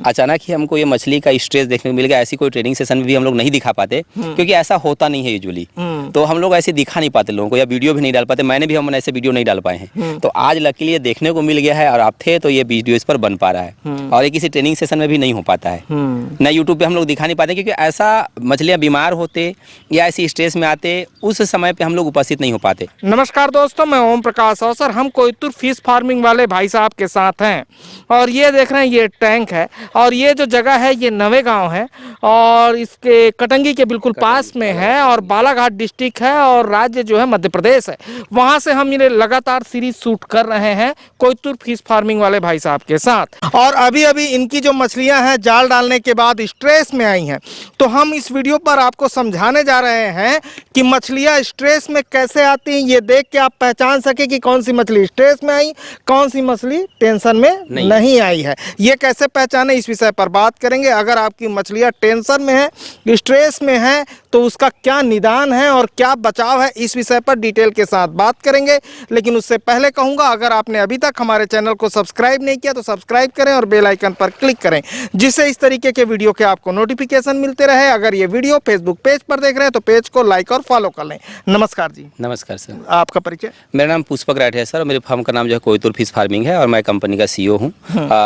अचानक ही हमको ये मछली का स्ट्रेस देखने को मिल गया। ऐसी कोई ट्रेनिंग सेशन में भी हम लोग नहीं दिखा पाते क्योंकि ऐसा होता नहीं है यूजुअली। तो हम लोग ऐसे दिखा नहीं पाते लोगों को, या वीडियो भी नहीं डाल पाते। मैंने भी हम ऐसे वीडियो नहीं डाल पाए हैं। तो आज लकीली ये देखने को मिल गया है और आप थे तो ये वीडियो इस पर बन पा रहा है। और ये किसी ट्रेनिंग सेशन में भी नहीं हो पाता है, ना यूट्यूब पे हम लोग दिखा नहीं पाते, क्योंकि ऐसा मछलियाँ बीमार होते या ऐसी स्ट्रेस में आते उस समय पे हम लोग उपस्थित नहीं हो पाते। नमस्कार दोस्तों, मैं ओम प्रकाश अवसर। हम कोयतुर फिश फार्मिंग वाले भाई साहब के साथ हैं और ये देख रहे हैं ये टैंक है और ये जो जगह है ये नवेगांव है और इसके कटंगी के बिल्कुल पास में है और बालाघाट डिस्ट्रिक्ट है और राज्य जो है मध्य प्रदेश है। वहाँ से हम ये लगातार सीरीज शूट कर रहे हैं कोयतुर फिश फार्मिंग वाले भाई साहब के साथ। और अभी अभी इनकी जो मछलियाँ हैं जाल डालने के बाद स्ट्रेस में आई हैं, तो हम इस वीडियो पर आपको समझाने जा रहे हैं कि मछलियाँ स्ट्रेस में कैसे आती हैं। ये देख के आप पहचान सके कि कौन सी मछली स्ट्रेस में आई, कौन सी मछली टेंशन में नहीं आई है। ये कैसे पहचाने, इस विषय पर बात करेंगे। अगर आपकी मछलियाँ टेंशन में है, स्ट्रेस में है, तो उसका क्या निदान है और क्या बचाव है, इस विषय पर डिटेल के साथ बात करेंगे। लेकिन उससे पहले कहूँगा, अगर आपने अभी तक हमारे चैनल को सब्सक्राइब नहीं किया तो सब्सक्राइब करें और बेल आइकन पर क्लिक करें, जिससे इस तरीके के वीडियो के आपको नोटिफिकेशन मिलते रहे। अगर ये वीडियो फेसबुक पेज पर देख रहे हैं तो पेज को लाइक और फॉलो कर लें। नमस्कार जी। नमस्कार सर। आपका परिचय? मेरा नाम पुष्पक राठ है सर और मेरे फार्म का नाम जो है कोयतुर फिश फार्मिंग है और मैं कंपनी का CEO हूँ।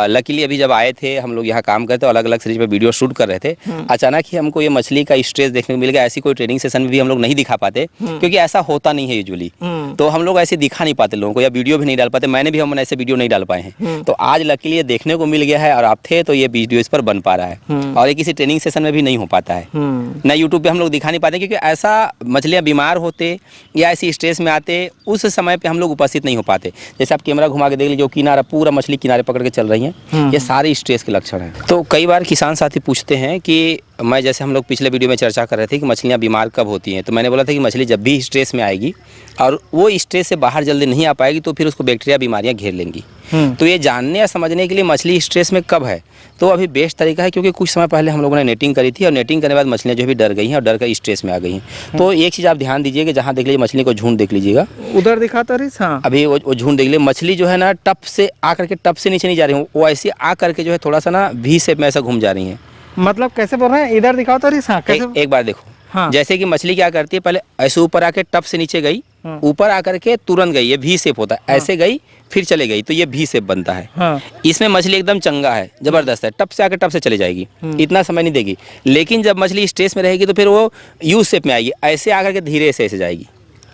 लकीली अभी जब आए थे हम लोग यहाँ काम करते अलग अलग सीरीज पे वीडियो शूट कर रहे थे, अचानक ही हमको ये मछली का स्ट्रेस देखने को मिल गया। ऐसी कोई ट्रेनिंग सेशन में भी हम लोग नहीं दिखा पाते क्योंकि ऐसा होता नहीं है यूजुअली। तो हम लोग ऐसे दिखा नहीं पाते लोगों को, या वीडियो भी नहीं डाल पाते। मैंने भी हम ऐसे वीडियो नहीं डाल पाए हैं। तो आज लकीली ये देखने को मिल गया है और आप थे तो ये वीडियो इस पर बन पा रहा है। और ये किसी ट्रेनिंग सेशन में भी नहीं हो पाता है, ना यूट्यूब पे हम लोग दिखा नहीं पाते, क्योंकि ऐसा मछलियाँ बीमार होते या ऐसी स्ट्रेस में आते उस समय पे हम लोग उपस्थित नहीं हो पाते। जैसे आप कैमरा घुमा के देख लीजिए, किनारा पूरा मछली किनारे पकड़ के चल रही है, ये सारे स्ट्रेस के लक्षण हैं। तो कई बार किसान साथी पूछते हैं कि मैं, जैसे हम लोग पिछले वीडियो में चर्चा कर रहे थे कि मछलियाँ बीमार कब होती हैं, तो मैंने बोला था कि मछली जब भी स्ट्रेस में आएगी और वो स्ट्रेस से बाहर जल्दी नहीं आ पाएगी तो फिर उसको बैक्टीरिया बीमारियाँ घेर लेंगी। तो ये जानने या समझने के लिए मछली स्ट्रेस में कब है, तो अभी बेस्ट तरीका है, क्योंकि कुछ समय पहले हम लोगों ने नेटिंग करी थी और नेटिंग करने के बाद मछलियाँ जो भी डर गई हैं और डर कर स्ट्रेस में आ गई हैं। तो एक चीज़ आप ध्यान दीजिए कि जहाँ देख लीजिए मछली को झुंड देख लीजिएगा, उधर दिखाता रही। हाँ, अभी वो झुंड देख लीजिए, मछली जो है ना टप से आ करके टप से नीचे नहीं जा रही, वो ऐसे आ करके जो है थोड़ा सा ना V शेप में ऐसा घूम जा रही है। मतलब कैसे बोल रहे हैं, इधर दिखाओ तो रही। हाँ, कैसे? एक बार देखो। हाँ। जैसे कि मछली क्या करती है, पहले ऐसे ऊपर आके टप से नीचे गई, ऊपर आकर के तुरंत गई, ये V शेप होता है। ऐसे गई फिर चले गई तो ये V शेप बनता है। हाँ। इसमें मछली एकदम चंगा है, जबरदस्त है, टप से आकर टप से चले जाएगी, इतना समय नहीं देगी। लेकिन जब मछली स्ट्रेस में रहेगी तो फिर वो U शेप में आएगी, ऐसे आकर के धीरे से ऐसे जाएगी।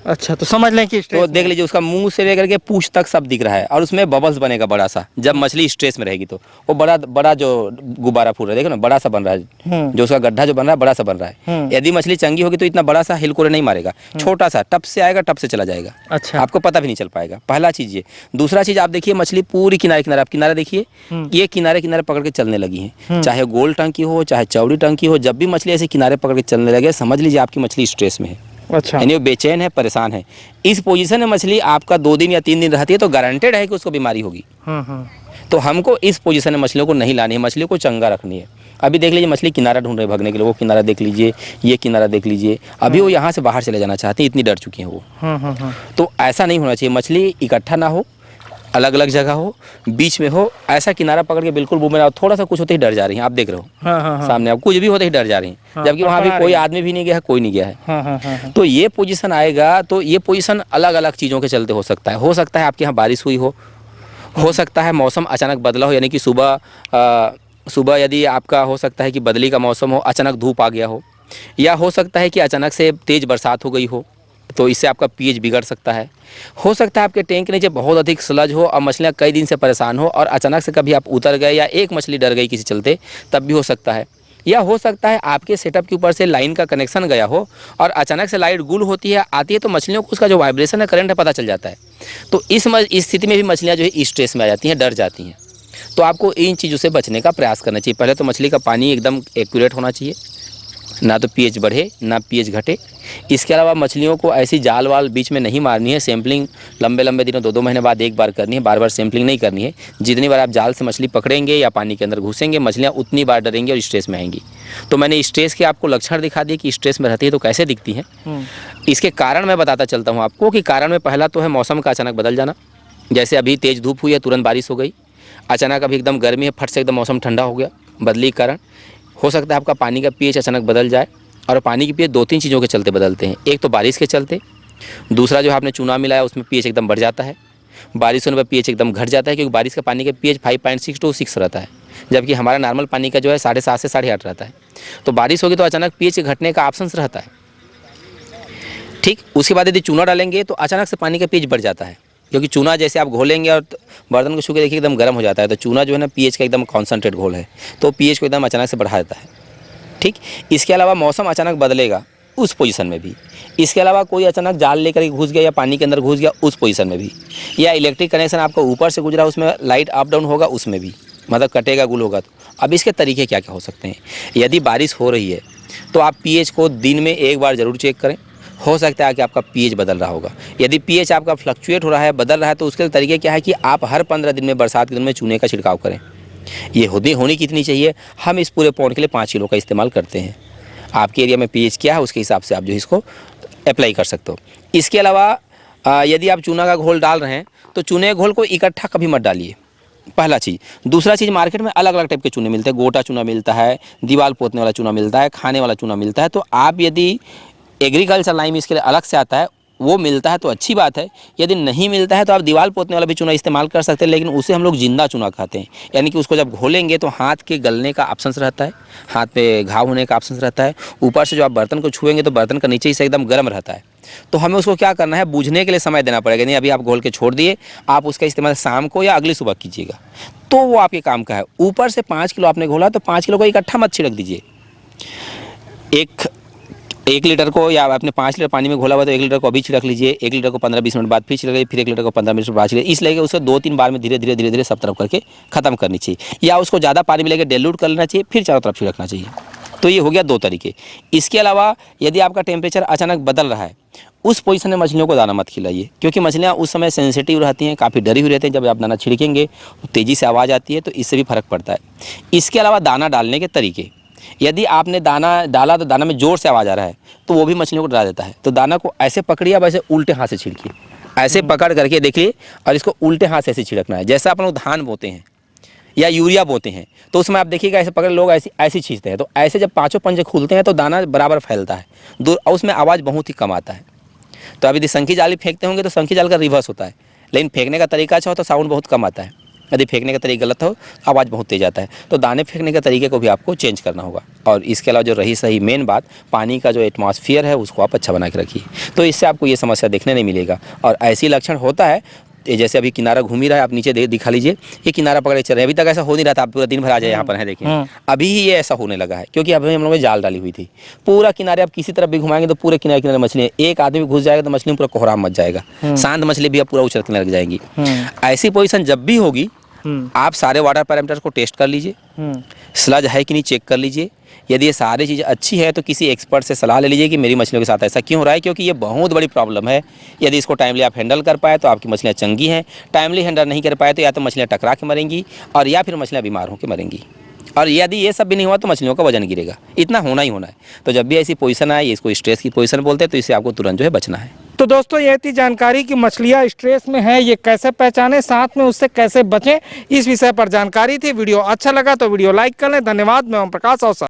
अच्छा, तो समझ लें कि तो देख लीजिए उसका मुंह से लेकर के पूंछ तक सब दिख रहा है और उसमें बबल्स बनेगा बड़ा सा। जब मछली स्ट्रेस में रहेगी तो वो बड़ा बड़ा जो गुब्बारा फूल रहा है, देखो ना, बड़ा सा बन रहा है, जो उसका गड्ढा जो बन रहा है बड़ा सा बन रहा है। यदि मछली चंगी होगी तो इतना बड़ा सा हिलकोरे नहीं मारेगा, छोटा सा टप से आएगा, टप से चला जाएगा। अच्छा, आपको पता भी नहीं चल पाएगा। पहला चीज ये। दूसरा चीज आप देखिए, मछली पूरी किनारे किनारे, आप किनारे देखिए, ये किनारे किनारे पकड़ के चलने लगी है, चाहे गोल टंकी हो चाहे चौड़ी टंकी हो। जब भी मछली ऐसे किनारे पकड़ के चलने लगे समझ लीजिए आपकी मछली स्ट्रेस में है। अच्छा, यानी वो बेचैन है, परेशान है। इस पोजीशन में मछली आपका 2 दिन या 3 दिन रहती है तो गारंटेड है कि उसको बीमारी होगी। तो हमको इस पोजीशन में मछलियों को नहीं लानी है, मछलियों को चंगा रखनी है। अभी देख लीजिए मछली किनारा ढूंढ रहे भगने के लिए, वो किनारा देख लीजिए, ये किनारा देख लीजिए, अभी वो यहाँ से बाहर चले जाना चाहते हैं, इतनी डर चुकी हैं वो। तो ऐसा नहीं होना चाहिए, मछली इकट्ठा ना हो, अलग अलग जगह हो, बीच में हो, ऐसा किनारा पकड़ के बिल्कुल मुंह में ना, थोड़ा सा कुछ होते ही डर जा रही हैं। आप देख रहे हो सामने, आप कुछ भी होते ही डर जा रही हैं, जबकि वहाँ भी कोई आदमी भी नहीं गया है, कोई नहीं गया है। तो ये पोजीशन आएगा, तो ये पोजीशन अलग अलग चीज़ों के चलते हो सकता है। हो सकता है आपके यहाँ बारिश हुई हो सकता है मौसम अचानक बदला हो, यानी कि सुबह यदि आपका हो सकता है कि बदली का मौसम हो, अचानक धूप आ गया हो, या हो सकता है कि अचानक से तेज़ बरसात हो गई हो, तो इससे आपका pH बिगड़ सकता है। हो सकता है आपके टैंक के नीचे बहुत अधिक स्लज हो और मछलियाँ कई दिन से परेशान हो और अचानक से कभी आप उतर गए या एक मछली डर गई किसी चलते, तब भी हो सकता है। या हो सकता है आपके सेटअप के ऊपर से लाइन का कनेक्शन गया हो और अचानक से लाइट गुल होती है, आती है, तो मछलियों को उसका जो वाइब्रेशन है, करंट है, पता चल जाता है। तो इस स्थिति में भी मछलियाँ जो है स्ट्रेस में आ जाती हैं, डर जाती हैं। तो आपको इन चीज़ों से बचने का प्रयास करना चाहिए। पहले तो मछली का पानी एकदम एक्यूरेट होना चाहिए, ना तो pH बढ़े ना pH घटे। इसके अलावा मछलियों को ऐसी जाल वाल बीच में नहीं मारनी है। सैम्पलिंग लंबे लंबे दिनों 2-2 महीने बाद एक बार करनी है, बार बार सैम्पलिंग नहीं करनी है। जितनी बार आप जाल से मछली पकड़ेंगे या पानी के अंदर घुसेंगे, मछलियाँ उतनी बार डरेंगी और स्ट्रेस में आएंगी। तो मैंने स्ट्रेस के आपको लक्षण दिखा दिए कि स्ट्रेस में रहती है तो कैसे दिखती हैं। इसके कारण मैं बताता चलता हूँ आपको कि कारण में पहला तो है मौसम का अचानक बदल जाना। जैसे अभी तेज़ धूप हुई है, तुरंत बारिश हो गई। अचानक अभी एकदम गर्मी है, फट से एकदम मौसम ठंडा हो गया, बदली के कारण हो सकता है आपका पानी का पीएच अचानक बदल जाए। और पानी की पीएच 2-3 चीज़ों के चलते बदलते हैं। एक तो बारिश के चलते, दूसरा जो आपने चूना मिलाया उसमें पीएच एकदम बढ़ जाता है, बारिश होने पर पीएच एकदम घट जाता है, क्योंकि बारिश का पानी का पीएच 5.6 to 6 रहता है, जबकि हमारा नॉर्मल पानी का जो है 7.5 से 8.5 रहता है। तो बारिश होगी तो अचानक पीएच घटने का ऑप्शन रहता है। ठीक, उसके बाद यदि चूना डालेंगे तो अचानक से पानी का पीएच बढ़ जाता है, क्योंकि चूना जैसे आप घोलेंगे और बर्तन को छू के देखिए एकदम गर्म हो जाता है, तो चूना जो है ना पीएच का एकदम कॉन्सनट्रेट घोल है, तो पीएच को एकदम अचानक से बढ़ा देता है। ठीक, इसके अलावा मौसम अचानक बदलेगा उस पोजीशन में भी, इसके अलावा कोई अचानक जाल लेकर के घुस गया या पानी के अंदर घुस गया उस पोजीशन में भी, या इलेक्ट्रिक कनेक्शन आपका ऊपर से गुजरा उसमें लाइट अप डाउन होगा उसमें भी, मतलब कटेगा गुल होगा। तो अब इसके तरीके क्या क्या हो सकते हैं। यदि बारिश हो रही है तो आप पीएच को दिन में एक बार ज़रूर चेक करें, हो सकता है कि आपका पीएच बदल रहा होगा। यदि पीएच आपका फ्लक्चुएट हो रहा है, बदल रहा है, तो उसके तरीके क्या है कि आप हर 15 दिन में बरसात के दिन में चूने का छिड़काव करें। ये होनी कितनी चाहिए, हम इस पूरे पौंड के लिए 5 किलो का इस्तेमाल करते हैं। आपके एरिया में पीएच क्या है उसके हिसाब से आप जो इसको अप्लाई कर सकते हो। इसके अलावा यदि आप चूना का घोल डाल रहे हैं तो चूने के घोल को इकट्ठा कभी मत डालिए, पहला चीज़। दूसरा चीज़, मार्केट में अलग अलग टाइप के चूने मिलते हैं, गोटा चूना मिलता है, दीवार पोतने वाला चूना मिलता है, खाने वाला चूना मिलता है। तो आप यदि एग्रीकल्चर लाइन में इसके लिए अलग से आता है, वो मिलता है तो अच्छी बात है। यदि नहीं मिलता है तो आप दीवार पोतने वाला भी चूना इस्तेमाल कर सकते हैं, लेकिन उसे हम लोग जिंदा चूना कहते हैं। यानी कि उसको जब घोलेंगे तो हाथ के गलने का ऑप्शन रहता है, हाथ पे घाव होने का ऑप्शन रहता है। ऊपर से जो आप बर्तन को छुएंगे तो बर्तन का नीचे से एकदम गर्म रहता है। तो हमें उसको क्या करना है, बूझने के लिए समय देना पड़ेगा। नहीं, अभी आप घोल के छोड़ दिए, आप उसका इस्तेमाल शाम को या अगली सुबह कीजिएगा, तो वो आपके काम का है। ऊपर से 5 किलो आपने घोला तो 5 किलो को इकट्ठा मत छिड़क दीजिए। एक लीटर को, या आपने 5 लीटर पानी में घोला हुआ तो 1 लीटर को अभी छिड़क लीजिए, 1 लीटर को 15-20 मिनट बाद फिर छिड़क लीजिए, फिर 1 लीटर को 15 मिनट बाद छिड़क, इसलिए उसे 2-3 बार में धीरे धीरे सब तरफ करके ख़त्म करनी चाहिए। या उसको ज़्यादा पानी में लेकर डाइल्यूट कर लेना चाहिए, फिर चारों तरफ छिड़कना चाहिए। तो ये हो गया 2 तरीके। इसके अलावा यदि आपका टेम्परेचर अचानक बदल रहा है, उस पोजीशन में मछलियों को दाना मत खिलाइए, क्योंकि मछलियाँ उस समय सेंसिटिव रहती हैं, काफ़ी डरी हुई रहती हैं। जब आप दाना छिड़केंगे तो तेज़ी से आवाज़ आती है, तो इससे भी फ़र्क पड़ता है। इसके अलावा दाना डालने के तरीके, यदि आपने दाना डाला तो दाना में ज़ोर से आवाज़ आ रहा है तो वो भी मछलियों को डरा देता है। तो दाना को ऐसे पकड़िए, अब ऐसे उल्टे हाथ से छिड़किए, ऐसे पकड़ करके देखिए, और इसको उल्टे हाथ से ऐसे छिड़कना है। जैसा आप लोग धान बोते हैं या यूरिया बोते हैं तो उसमें आप देखिएगा ऐसे पकड़ लोग ऐसे खींचते हैं, तो ऐसे जब 5 पंजे खुलते हैं तो दाना बराबर फैलता है दूर, और उसमें आवाज़ बहुत ही कम आता है। तो अब यदि शंखी जाली फेंकते होंगे तो शंखी जाल का रिवर्स होता है, लेकिन फेंकने का तरीका अच्छा हो तो साउंड बहुत कम आता है। यदि फेंकने का तरीका गलत हो आवाज़ बहुत तेज आता है। तो दाने फेंकने के तरीके को भी आपको चेंज करना होगा। और इसके अलावा जो रही सही मेन बात, पानी का जो एटमॉस्फेयर है उसको आप अच्छा बना के रखिए, तो इससे आपको ये समस्या देखने नहीं मिलेगा। और ऐसी लक्षण होता है, जैसे अभी किनारा घूम ही रहा है, आप नीचे दिखा लीजिए, ये किनारा पकड़े चल रहे हैं। अभी तक ऐसा हो नहीं रहा था, आप पूरा दिन भर आ जाए यहाँ पर है, देखिए अभी ही ये ऐसा होने लगा है, क्योंकि अभी हम लोगों ने जाल डाली हुई थी। पूरा किनारे आप किसी तरफ भी घुमाएंगे तो पूरे किनारे किनारे मछली, एक आदमी घुस जाएगा तो मछली पूरा कोहराम मच जाएगा, शांत मछली भी अब पूरा उछलने लग जाएंगी। ऐसी पोजीशन जब भी होगी, आप सारे वाटर पैरामीटर्स को टेस्ट कर लीजिए, स्लज है कि नहीं चेक कर लीजिए। यदि ये सारी चीज़ें अच्छी है तो किसी एक्सपर्ट से सलाह ले लीजिए कि मेरी मछलियों के साथ ऐसा क्यों हो रहा है, क्योंकि ये बहुत बड़ी प्रॉब्लम है। यदि इसको टाइमली आप हैंडल कर पाए तो आपकी मछलियाँ चंगी हैं, टाइमली हैंडल नहीं कर पाए तो या तो मछलियाँ टकरा के मरेंगी और या फिर मछलियाँ बीमार होकर मरेंगी। और यदि ये सब भी नहीं हुआ तो मछलियों का वजन गिरेगा, इतना होना ही होना है। तो जब भी ऐसी पोजीशन आए, इसको स्ट्रेस की पोजीशन बोलते हैं, तो इससे आपको तुरंत जो है बचना है। तो दोस्तों ये थी जानकारी कि मछलियाँ स्ट्रेस में है, ये कैसे पहचाने, साथ में उससे कैसे बचें, इस विषय पर जानकारी थी। वीडियो अच्छा लगा तो वीडियो लाइक कर लें। धन्यवाद। मैं ओम प्रकाश।